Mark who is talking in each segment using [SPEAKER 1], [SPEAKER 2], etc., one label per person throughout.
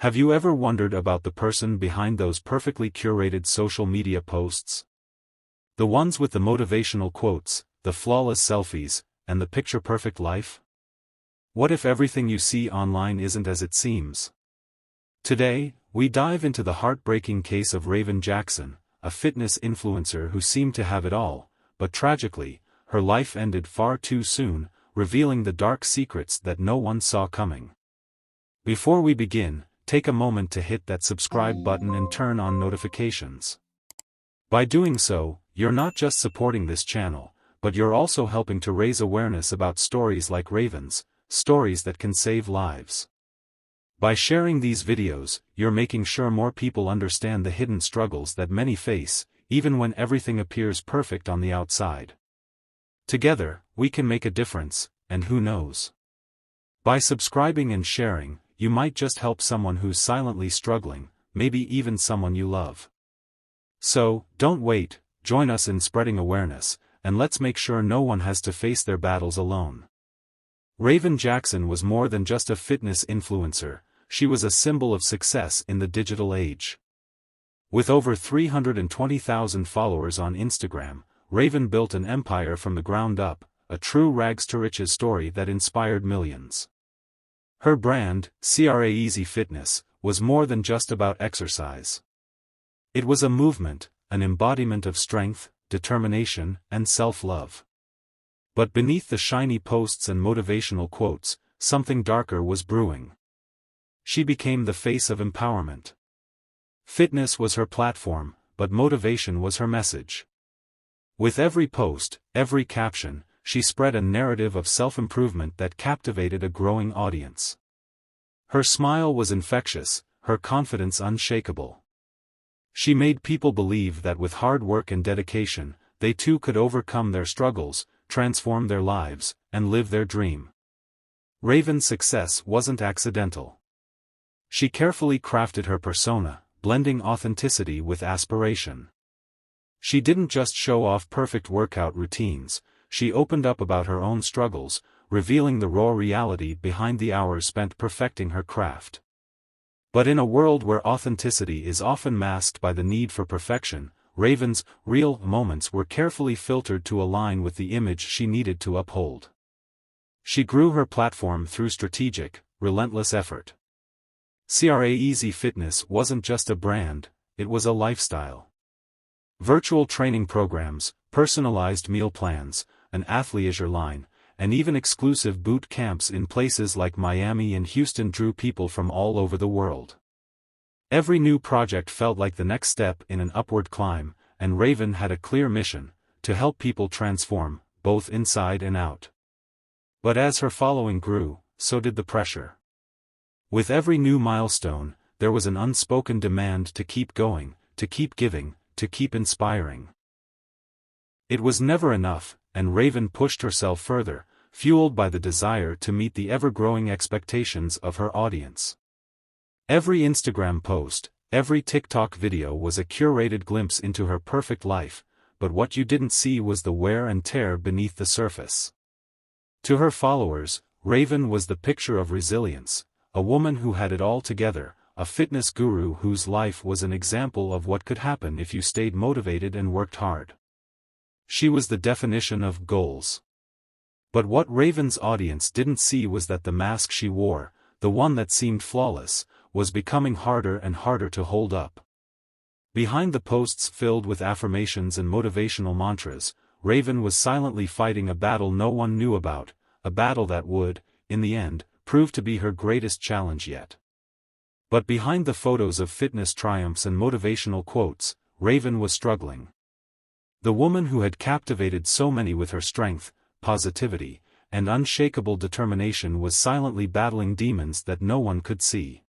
[SPEAKER 1] Have you ever wondered about the person behind those perfectly curated social media posts? The ones with the motivational quotes, the flawless selfies, and the picture-perfect life? What if everything you see online isn't as it seems? Today, we dive into the heartbreaking case of Raven Jackson, a fitness influencer who seemed to have it all, but tragically, her life ended far too soon, revealing the dark secrets that no one saw coming. Before we begin, take a moment to hit that subscribe button and turn on notifications. By doing so, you're not just supporting this channel, but you're also helping to raise awareness about stories like Raven's, stories that can save lives. By sharing these videos, you're making sure more people understand the hidden struggles that many face, even when everything appears perfect on the outside. Together, we can make a difference, and who knows? By subscribing and sharing, you might just help someone who's silently struggling, maybe even someone you love. So, don't wait, join us in spreading awareness, and let's make sure no one has to face their battles alone. Raven Jackson was more than just a fitness influencer, she was a symbol of success in the digital age. With over 320,000 followers on Instagram, Raven built an empire from the ground up, a true rags-to-riches story that inspired millions. Her brand, Crazy Fitness, was more than just about exercise. It was a movement, an embodiment of strength, determination, and self-love. But beneath the shiny posts and motivational quotes, something darker was brewing. She became the face of empowerment. Fitness was her platform, but motivation was her message. With every post, every caption, she spread a narrative of self-improvement that captivated a growing audience. Her smile was infectious, her confidence unshakable. She made people believe that with hard work and dedication, they too could overcome their struggles, transform their lives, and live their dream. Raven's success wasn't accidental. She carefully crafted her persona, blending authenticity with aspiration. She didn't just show off perfect workout routines, she opened up about her own struggles, revealing the raw reality behind the hours spent perfecting her craft. But in a world where authenticity is often masked by the need for perfection, Raven's real moments were carefully filtered to align with the image she needed to uphold. She grew her platform through strategic, relentless effort. Crazy Fitness wasn't just a brand, it was a lifestyle. Virtual training programs, personalized meal plans, an athleisure line, and even exclusive boot camps in places like Miami and Houston drew people from all over the world. Every new project felt like the next step in an upward climb, and Raven had a clear mission, to help people transform, both inside and out. But as her following grew, so did the pressure. With every new milestone, there was an unspoken demand to keep going, to keep giving, to keep inspiring. It was never enough, and Raven pushed herself further, fueled by the desire to meet the ever-growing expectations of her audience. Every Instagram post, every TikTok video was a curated glimpse into her perfect life, but what you didn't see was the wear and tear beneath the surface. To her followers, Raven was the picture of resilience, a woman who had it all together, a fitness guru whose life was an example of what could happen if you stayed motivated and worked hard. She was the definition of goals. But what Raven's audience didn't see was that the mask she wore, the one that seemed flawless, was becoming harder and harder to hold up. Behind the posts filled with affirmations and motivational mantras, Raven was silently fighting a battle no one knew about, a battle that would, in the end, prove to be her greatest challenge yet. But behind the photos of fitness triumphs and motivational quotes, Raven was struggling. The woman who had captivated so many with her strength, positivity, and unshakable determination was silently battling demons that no one could see.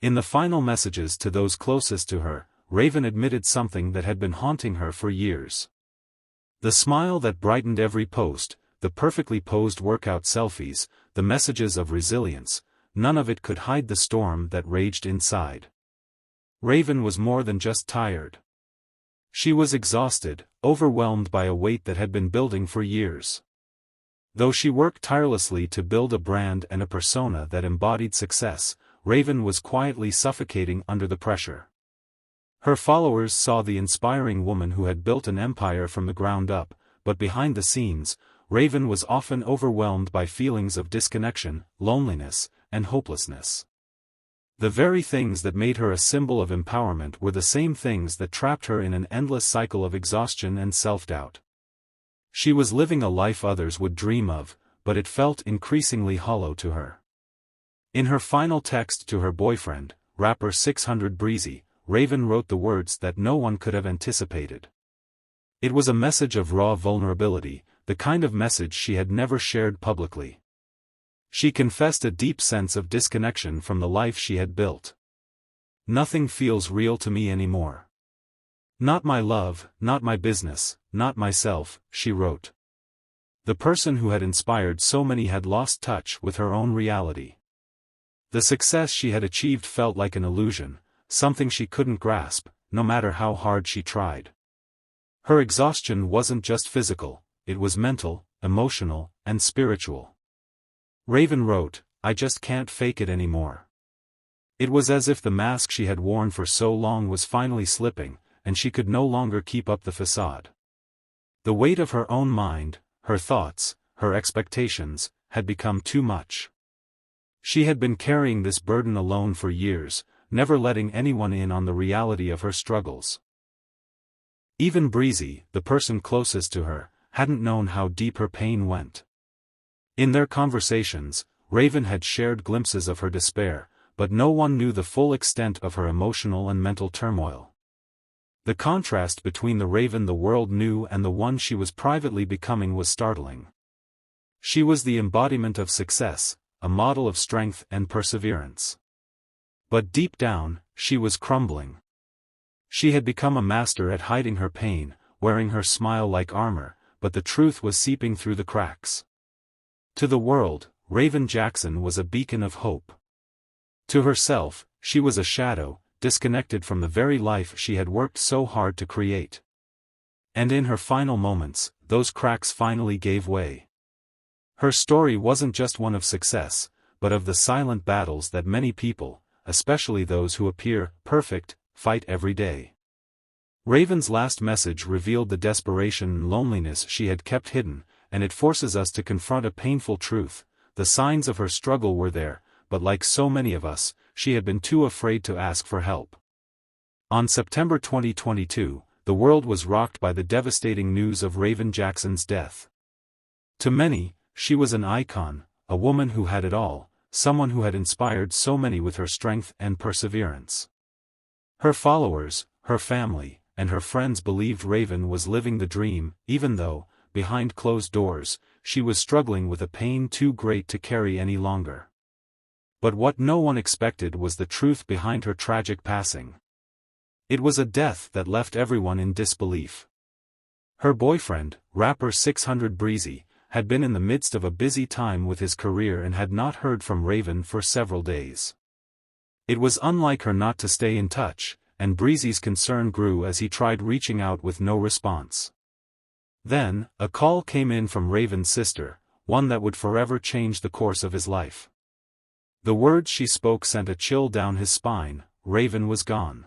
[SPEAKER 1] In the final messages to those closest to her, Raven admitted something that had been haunting her for years. The smile that brightened every post, the perfectly posed workout selfies, the messages of resilience, none of it could hide the storm that raged inside. Raven was more than just tired. She was exhausted, overwhelmed by a weight that had been building for years. Though she worked tirelessly to build a brand and a persona that embodied success, Raven was quietly suffocating under the pressure. Her followers saw the inspiring woman who had built an empire from the ground up, but behind the scenes, Raven was often overwhelmed by feelings of disconnection, loneliness, and hopelessness. The very things that made her a symbol of empowerment were the same things that trapped her in an endless cycle of exhaustion and self-doubt. She was living a life others would dream of, but it felt increasingly hollow to her. In her final text to her boyfriend, rapper 600 Breezy, Raven wrote the words that no one could have anticipated. It was a message of raw vulnerability, the kind of message she had never shared publicly. She confessed a deep sense of disconnection from the life she had built. "Nothing feels real to me anymore. Not my love, not my business, not myself," she wrote. The person who had inspired so many had lost touch with her own reality. The success she had achieved felt like an illusion, something she couldn't grasp, no matter how hard she tried. Her exhaustion wasn't just physical, it was mental, emotional, and spiritual. Raven wrote, "I just can't fake it anymore." It was as if the mask she had worn for so long was finally slipping, and she could no longer keep up the facade. The weight of her own mind, her thoughts, her expectations, had become too much. She had been carrying this burden alone for years, never letting anyone in on the reality of her struggles. Even Breezy, the person closest to her, hadn't known how deep her pain went. In their conversations, Raven had shared glimpses of her despair, but no one knew the full extent of her emotional and mental turmoil. The contrast between the Raven the world knew and the one she was privately becoming was startling. She was the embodiment of success, a model of strength and perseverance. But deep down, she was crumbling. She had become a master at hiding her pain, wearing her smile like armor, but the truth was seeping through the cracks. To the world, Raven Jackson was a beacon of hope. To herself, she was a shadow, disconnected from the very life she had worked so hard to create. And in her final moments, those cracks finally gave way. Her story wasn't just one of success, but of the silent battles that many people, especially those who appear perfect, fight every day. Raven's last message revealed the desperation and loneliness she had kept hidden, and it forces us to confront a painful truth. The signs of her struggle were there, but like so many of us, she had been too afraid to ask for help. On September 2022, the world was rocked by the devastating news of Raven Jackson's death. To many, she was an icon, a woman who had it all, someone who had inspired so many with her strength and perseverance. Her followers, her family, and her friends believed Raven was living the dream, even though, behind closed doors, she was struggling with a pain too great to carry any longer. But what no one expected was the truth behind her tragic passing. It was a death that left everyone in disbelief. Her boyfriend, rapper 600 Breezy, had been in the midst of a busy time with his career and had not heard from Raven for several days. It was unlike her not to stay in touch, and Breezy's concern grew as he tried reaching out with no response. Then, a call came in from Raven's sister, one that would forever change the course of his life. The words she spoke sent a chill down his spine: Raven was gone.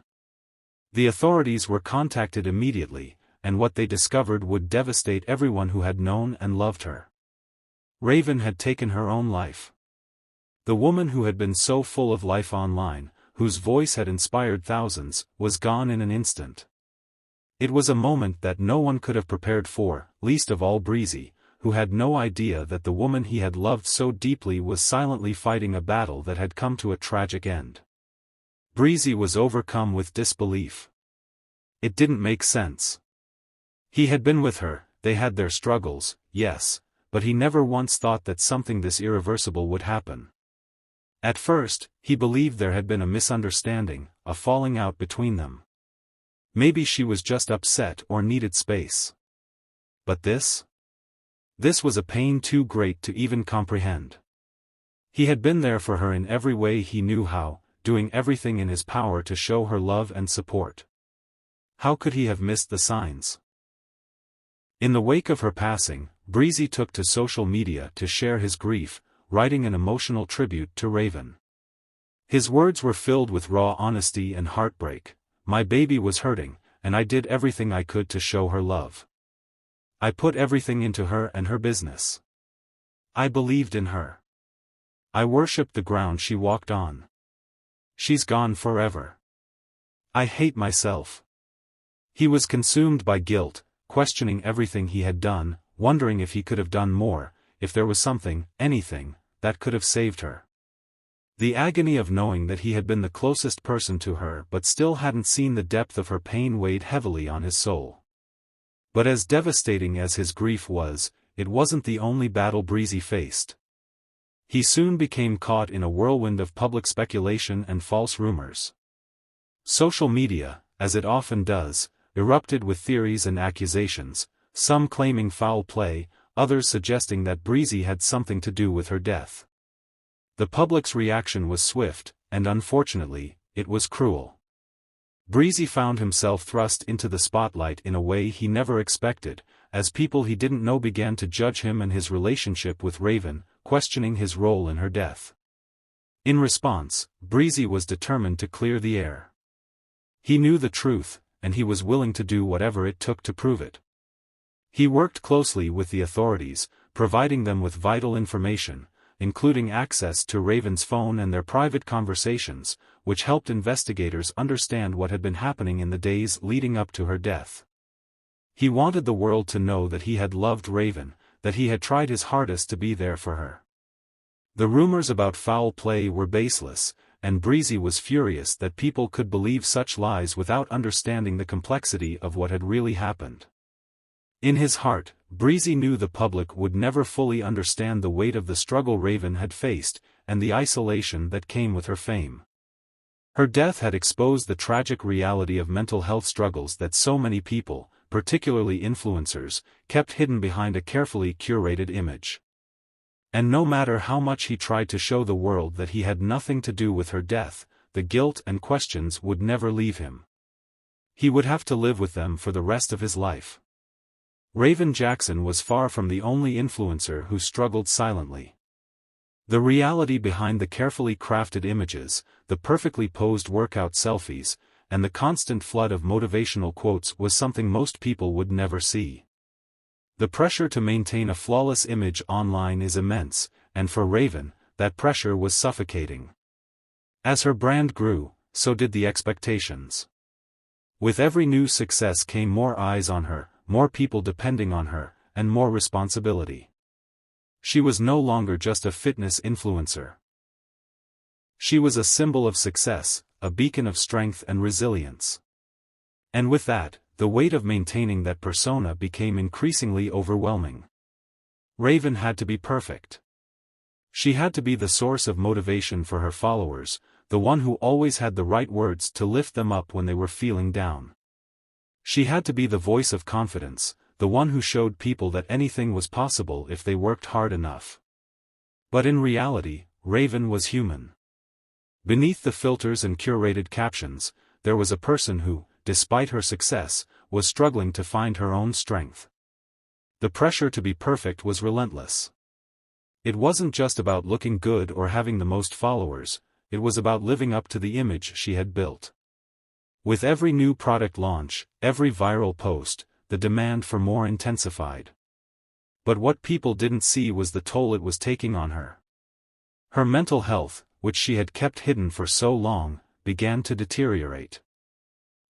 [SPEAKER 1] The authorities were contacted immediately, and what they discovered would devastate everyone who had known and loved her. Raven had taken her own life. The woman who had been so full of life online, whose voice had inspired thousands, was gone in an instant. It was a moment that no one could have prepared for, least of all Breezy, who had no idea that the woman he had loved so deeply was silently fighting a battle that had come to a tragic end. Breezy was overcome with disbelief. It didn't make sense. He had been with her, they had their struggles, yes, but he never once thought that something this irreversible would happen. At first, he believed there had been a misunderstanding, a falling out between them. Maybe she was just upset or needed space. But this? This was a pain too great to even comprehend. He had been there for her in every way he knew how, doing everything in his power to show her love and support. How could he have missed the signs? In the wake of her passing, Breezy took to social media to share his grief, writing an emotional tribute to Raven. His words were filled with raw honesty and heartbreak. My baby was hurting, and I did everything I could to show her love. I put everything into her and her business. I believed in her. I worshipped the ground she walked on. She's gone forever. I hate myself. He was consumed by guilt, questioning everything he had done, wondering if he could have done more, if there was something, anything, that could have saved her. The agony of knowing that he had been the closest person to her but still hadn't seen the depth of her pain weighed heavily on his soul. But as devastating as his grief was, it wasn't the only battle Breezy faced. He soon became caught in a whirlwind of public speculation and false rumors. Social media, as it often does, erupted with theories and accusations, some claiming foul play, others suggesting that Breezy had something to do with her death. The public's reaction was swift, and unfortunately, it was cruel. Breezy found himself thrust into the spotlight in a way he never expected, as people he didn't know began to judge him and his relationship with Raven, questioning his role in her death. In response, Breezy was determined to clear the air. He knew the truth, and he was willing to do whatever it took to prove it. He worked closely with the authorities, providing them with vital information, including access to Raven's phone and their private conversations, which helped investigators understand what had been happening in the days leading up to her death. He wanted the world to know that he had loved Raven, that he had tried his hardest to be there for her. The rumors about foul play were baseless, and Breezy was furious that people could believe such lies without understanding the complexity of what had really happened. In his heart, Breezy knew the public would never fully understand the weight of the struggle Raven had faced, and the isolation that came with her fame. Her death had exposed the tragic reality of mental health struggles that so many people, particularly influencers, kept hidden behind a carefully curated image. And no matter how much he tried to show the world that he had nothing to do with her death, the guilt and questions would never leave him. He would have to live with them for the rest of his life. Raven Jackson was far from the only influencer who struggled silently. The reality behind the carefully crafted images, the perfectly posed workout selfies, and the constant flood of motivational quotes was something most people would never see. The pressure to maintain a flawless image online is immense, and for Raven, that pressure was suffocating. As her brand grew, so did the expectations. With every new success came more eyes on her, more people depending on her, and more responsibility. She was no longer just a fitness influencer. She was a symbol of success, a beacon of strength and resilience. And with that, the weight of maintaining that persona became increasingly overwhelming. Raven had to be perfect. She had to be the source of motivation for her followers, the one who always had the right words to lift them up when they were feeling down. She had to be the voice of confidence, the one who showed people that anything was possible if they worked hard enough. But in reality, Raven was human. Beneath the filters and curated captions, there was a person who, despite her success, was struggling to find her own strength. The pressure to be perfect was relentless. It wasn't just about looking good or having the most followers, it was about living up to the image she had built. With every new product launch, every viral post, the demand for more intensified. But what people didn't see was the toll it was taking on her. Her mental health, which she had kept hidden for so long, began to deteriorate.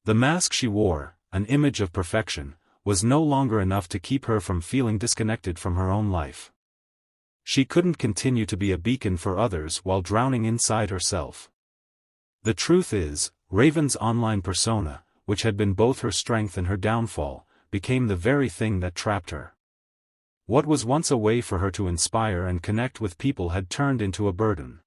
[SPEAKER 1] The mask she wore, an image of perfection, was no longer enough to keep her from feeling disconnected from her own life. She couldn't continue to be a beacon for others while drowning inside herself. The truth is, Raven's online persona, which had been both her strength and her downfall, became the very thing that trapped her. What was once a way for her to inspire and connect with people had turned into a burden.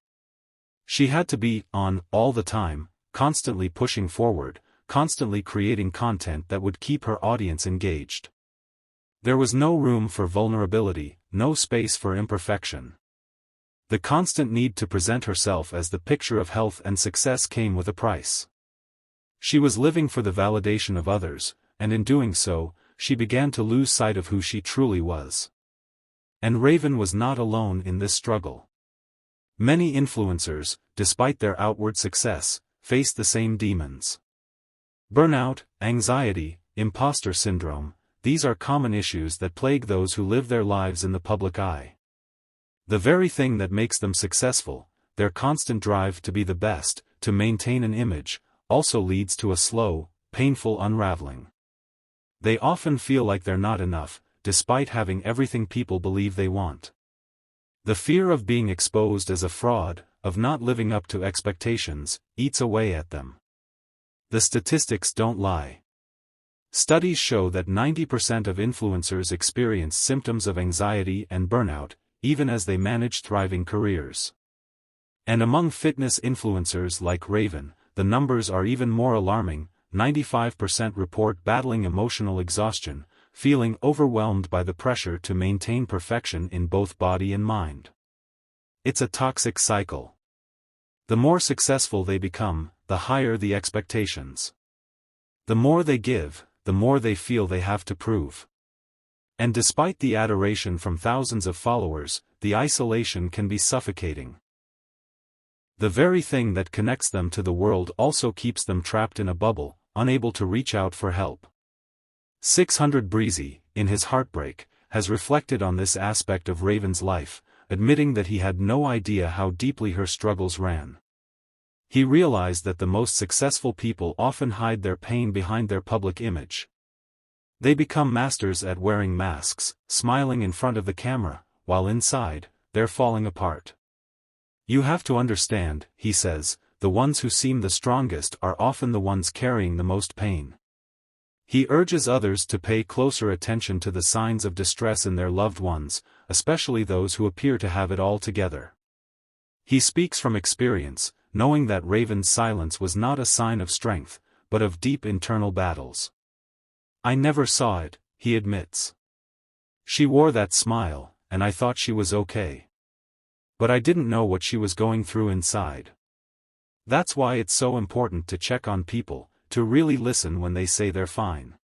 [SPEAKER 1] She had to be on all the time, constantly pushing forward, constantly creating content that would keep her audience engaged. There was no room for vulnerability, no space for imperfection. The constant need to present herself as the picture of health and success came with a price. She was living for the validation of others, and in doing so, she began to lose sight of who she truly was. And Raven was not alone in this struggle. Many influencers, despite their outward success, face the same demons. Burnout, anxiety, imposter syndrome, these are common issues that plague those who live their lives in the public eye. The very thing that makes them successful, their constant drive to be the best, to maintain an image, also leads to a slow, painful unraveling. They often feel like they're not enough, despite having everything people believe they want. The fear of being exposed as a fraud, of not living up to expectations, eats away at them. The statistics don't lie. Studies show that 90% of influencers experience symptoms of anxiety and burnout, even as they manage thriving careers. And among fitness influencers like Raven, the numbers are even more alarming. 95% report battling emotional exhaustion, feeling overwhelmed by the pressure to maintain perfection in both body and mind. It's a toxic cycle. The more successful they become, the higher the expectations. The more they give, the more they feel they have to prove. And despite the adoration from thousands of followers, the isolation can be suffocating. The very thing that connects them to the world also keeps them trapped in a bubble, unable to reach out for help. 600 Breezy, in his heartbreak, has reflected on this aspect of Raven's life, admitting that he had no idea how deeply her struggles ran. He realized that the most successful people often hide their pain behind their public image. They become masters at wearing masks, smiling in front of the camera, while inside, they're falling apart. You have to understand, he says, the ones who seem the strongest are often the ones carrying the most pain. He urges others to pay closer attention to the signs of distress in their loved ones, especially those who appear to have it all together. He speaks from experience, knowing that Raven's silence was not a sign of strength, but of deep internal battles. I never saw it, he admits. She wore that smile, and I thought she was okay. But I didn't know what she was going through inside. That's why it's so important to check on people, to really listen when they say they're fine.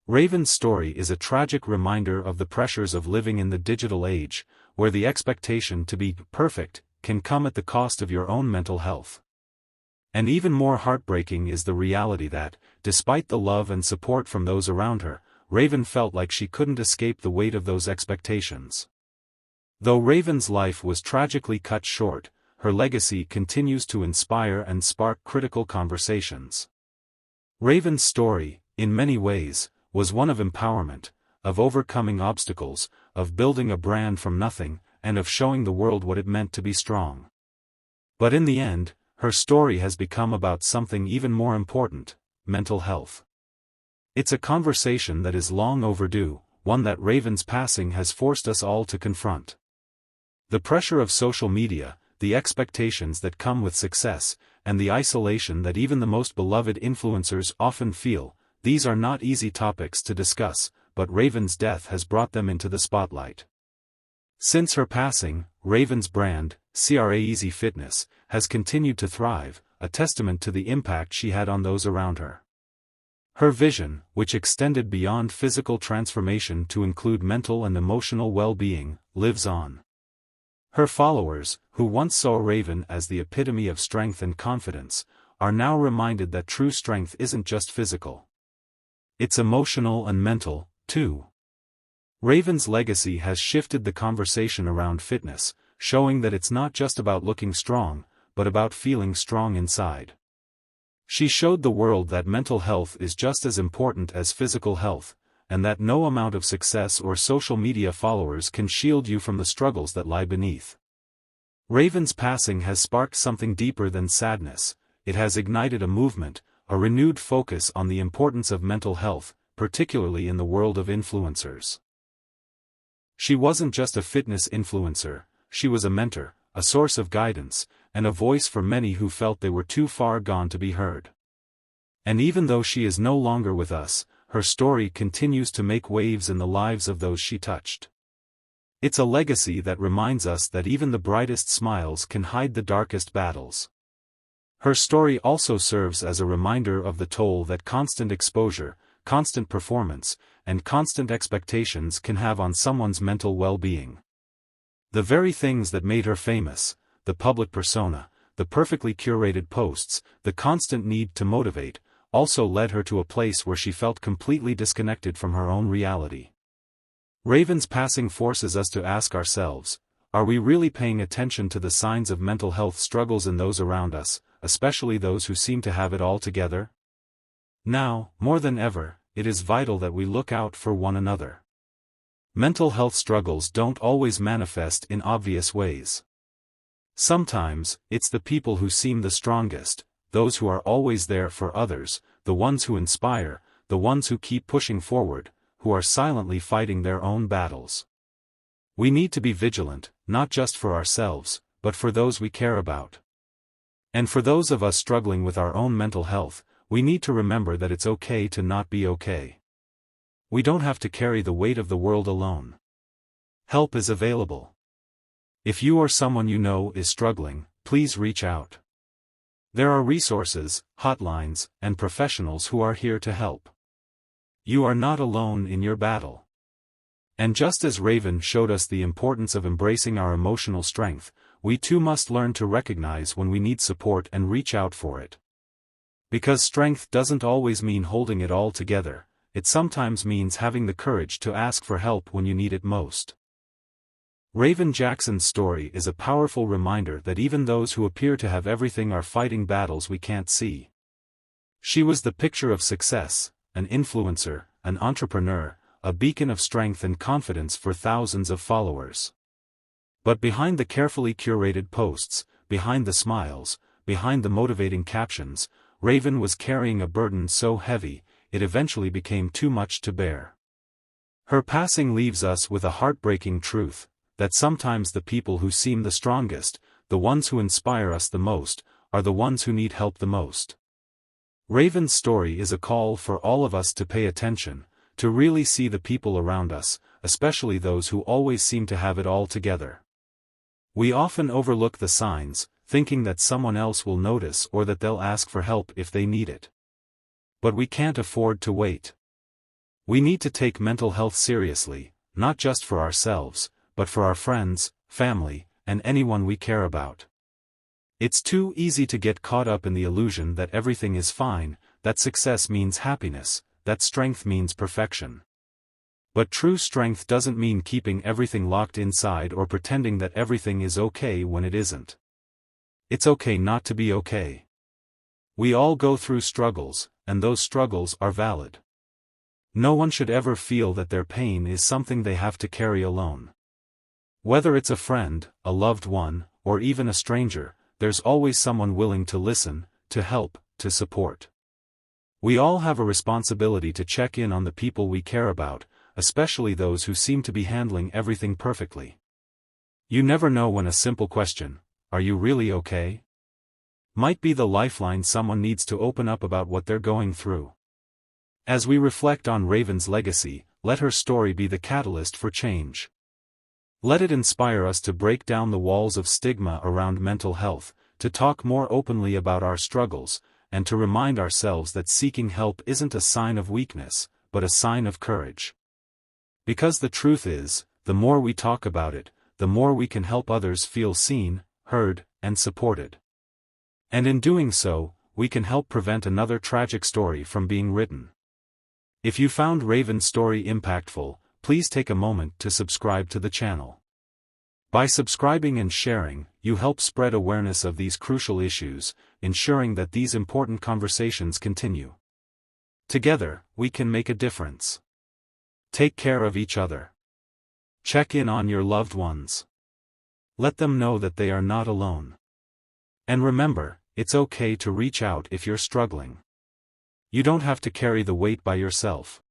[SPEAKER 1] Raven's story is a tragic reminder of the pressures of living in the digital age, where the expectation to be perfect can come at the cost of your own mental health. And even more heartbreaking is the reality that, despite the love and support from those around her, Raven felt like she couldn't escape the weight of those expectations. Though Raven's life was tragically cut short, her legacy continues to inspire and spark critical conversations. Raven's story, in many ways, was one of empowerment, of overcoming obstacles, of building a brand from nothing, and of showing the world what it meant to be strong. But in the end, her story has become about something even more important: mental health. It's a conversation that is long overdue, one that Raven's passing has forced us all to confront. The pressure of social media, the expectations that come with success, and the isolation that even the most beloved influencers often feel, these are not easy topics to discuss, but Raven's death has brought them into the spotlight. Since her passing, Raven's brand, Crazy Fitness, has continued to thrive, a testament to the impact she had on those around her. Her vision, which extended beyond physical transformation to include mental and emotional well-being, lives on. Her followers, who once saw Raven as the epitome of strength and confidence, are now reminded that true strength isn't just physical. It's emotional and mental, too. Raven's legacy has shifted the conversation around fitness, showing that it's not just about looking strong, but about feeling strong inside. She showed the world that mental health is just as important as physical health, and that no amount of success or social media followers can shield you from the struggles that lie beneath. Raven's passing has sparked something deeper than sadness. It has ignited a movement, a renewed focus on the importance of mental health, particularly in the world of influencers. She wasn't just a fitness influencer, she was a mentor, a source of guidance, and a voice for many who felt they were too far gone to be heard. And even though she is no longer with us, her story continues to make waves in the lives of those she touched. It's a legacy that reminds us that even the brightest smiles can hide the darkest battles. Her story also serves as a reminder of the toll that constant exposure, constant performance, and constant expectations can have on someone's mental well-being. The very things that made her famous, the public persona, the perfectly curated posts, the constant need to motivate, also led her to a place where she felt completely disconnected from her own reality. Raven's passing forces us to ask ourselves, are we really paying attention to the signs of mental health struggles in those around us, especially those who seem to have it all together? Now, more than ever, it is vital that we look out for one another. Mental health struggles don't always manifest in obvious ways. Sometimes, it's the people who seem the strongest, those who are always there for others, the ones who inspire, the ones who keep pushing forward, who are silently fighting their own battles. We need to be vigilant, not just for ourselves, but for those we care about. And for those of us struggling with our own mental health, we need to remember that it's okay to not be okay. We don't have to carry the weight of the world alone. Help is available. If you or someone you know is struggling, please reach out. There are resources, hotlines, and professionals who are here to help. You are not alone in your battle. And just as Raven showed us the importance of embracing our emotional strength, we too must learn to recognize when we need support and reach out for it. Because strength doesn't always mean holding it all together, it sometimes means having the courage to ask for help when you need it most. Raven Jackson's story is a powerful reminder that even those who appear to have everything are fighting battles we can't see. She was the picture of success, an influencer, an entrepreneur, a beacon of strength and confidence for thousands of followers. But behind the carefully curated posts, behind the smiles, behind the motivating captions, Raven was carrying a burden so heavy, it eventually became too much to bear. Her passing leaves us with a heartbreaking truth, that sometimes the people who seem the strongest, the ones who inspire us the most, are the ones who need help the most. Raven's story is a call for all of us to pay attention, to really see the people around us, especially those who always seem to have it all together. We often overlook the signs, thinking that someone else will notice or that they'll ask for help if they need it. But we can't afford to wait. We need to take mental health seriously, not just for ourselves, but for our friends, family, and anyone we care about. It's too easy to get caught up in the illusion that everything is fine, that success means happiness, that strength means perfection. But true strength doesn't mean keeping everything locked inside or pretending that everything is okay when it isn't. It's okay not to be okay. We all go through struggles, and those struggles are valid. No one should ever feel that their pain is something they have to carry alone. Whether it's a friend, a loved one, or even a stranger, there's always someone willing to listen, to help, to support. We all have a responsibility to check in on the people we care about, especially those who seem to be handling everything perfectly. You never know when a simple question, "Are you really okay?" might be the lifeline someone needs to open up about what they're going through. As we reflect on Raven's legacy, let her story be the catalyst for change. Let it inspire us to break down the walls of stigma around mental health, to talk more openly about our struggles, and to remind ourselves that seeking help isn't a sign of weakness, but a sign of courage. Because the truth is, the more we talk about it, the more we can help others feel seen, heard, and supported. And in doing so, we can help prevent another tragic story from being written. If you found Raven's story impactful, please take a moment to subscribe to the channel. By subscribing and sharing, you help spread awareness of these crucial issues, ensuring that these important conversations continue. Together, we can make a difference. Take care of each other. Check in on your loved ones. Let them know that they are not alone. And remember, it's okay to reach out if you're struggling. You don't have to carry the weight by yourself.